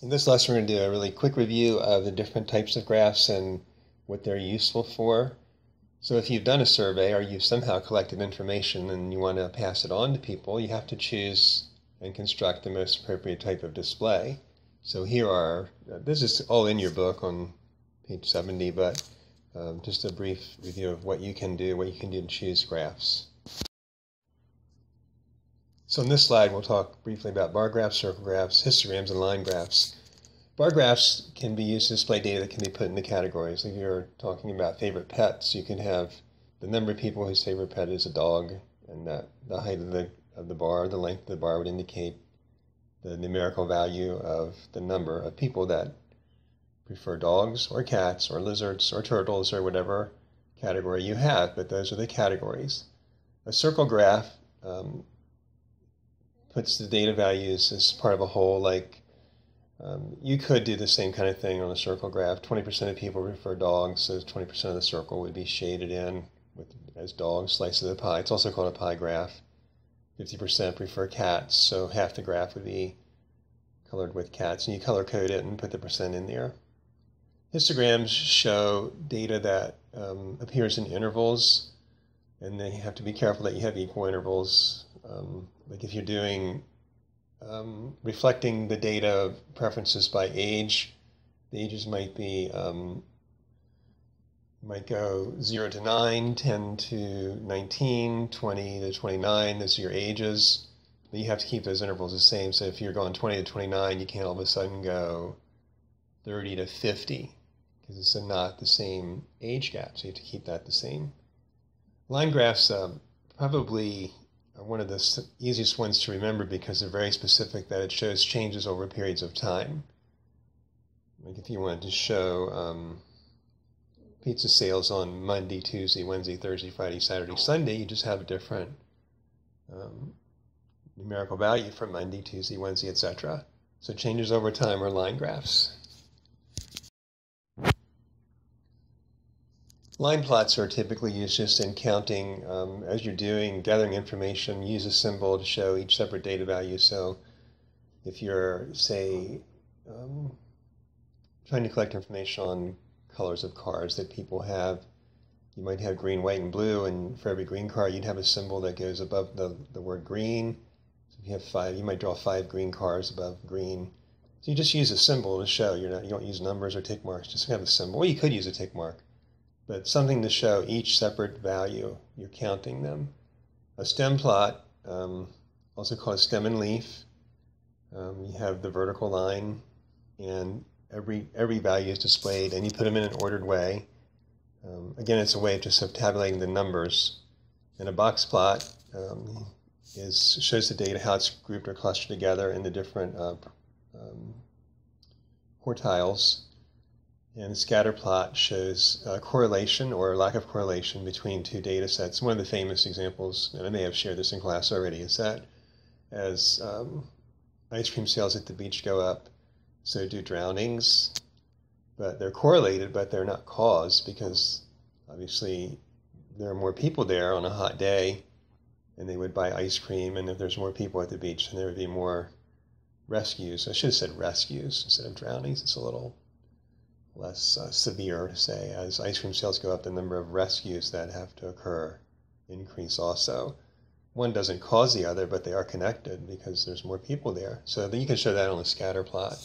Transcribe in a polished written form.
In this lesson, we're going to do a really quick review of the different types of graphs and what they're useful for. So if you've done a survey or you've somehow collected information and you want to pass it on to people, you have to choose and construct the most appropriate type of display. So here are, this is all in your book on page 70, but just a brief review of what you can do to choose graphs. So in this slide, we'll talk briefly about bar graphs, circle graphs, histograms, and line graphs. Bar graphs can be used to display data that can be put into categories. If you're talking about favorite pets, you can have the number of people whose favorite pet is a dog, and the height of the bar, the length of the bar would indicate the numerical value of the number of people that prefer dogs or cats or lizards or turtles or whatever category you have, but those are the categories. A circle graph puts the data values as part of a whole, like you could do the same kind of thing on a circle graph. 20% of people prefer dogs, so 20% of the circle would be shaded in as dogs, slice of the pie. It's also called a pie graph. 50% prefer cats, so half the graph would be colored with cats, and you color code it and put the percent in there. Histograms show data that appears in intervals, and then you have to be careful that you have equal intervals. Like if you're doing reflecting the data preferences by age, the ages might be might go 0 to 9, 10 to 19, 20 to 29. Those are your ages, but you have to keep those intervals the same. So if you're going 20 to 29, you can't all of a sudden go 30 to 50 because it's not the same age gap. So you have to keep that the same. Line graphs probably are one of the easiest ones to remember because they're very specific, that it shows changes over periods of time. Like if you wanted to show pizza sales on Monday, Tuesday, Wednesday, Thursday, Friday, Saturday, Sunday, you just have a different numerical value for Monday, Tuesday, Wednesday, etc. So changes over time are line graphs. Line plots are typically used just in counting. As you're gathering information, use a symbol to show each separate data value. So if you're, say, trying to collect information on colors of cars that people have, you might have green, white, and blue, and for every green car, you'd have a symbol that goes above the word green. So if you have 5, you might draw 5 green cars above green. So you just use a symbol to show. You don't use numbers or tick marks, just have a symbol. Well, you could use a tick mark, but something to show each separate value. You're counting them. A stem plot, also called a stem and leaf, you have the vertical line, and every value is displayed, and you put them in an ordered way. Again, it's a way of just tabulating the numbers. And a box plot shows the data, how it's grouped or clustered together in the different quartiles. And the scatter plot shows correlation or lack of correlation between two data sets. One of the famous examples, and I may have shared this in class already, is that as ice cream sales at the beach go up, so do drownings. But they're correlated, but they're not caused, because obviously there are more people there on a hot day, and they would buy ice cream, and if there's more people at the beach, then there would be more rescues. I should have said rescues instead of drownings. It's a little less severe to say. As ice cream sales go up, the number of rescues that have to occur increase also. One doesn't cause the other, but they are connected because there's more people there. So you can show that on a scatter plot.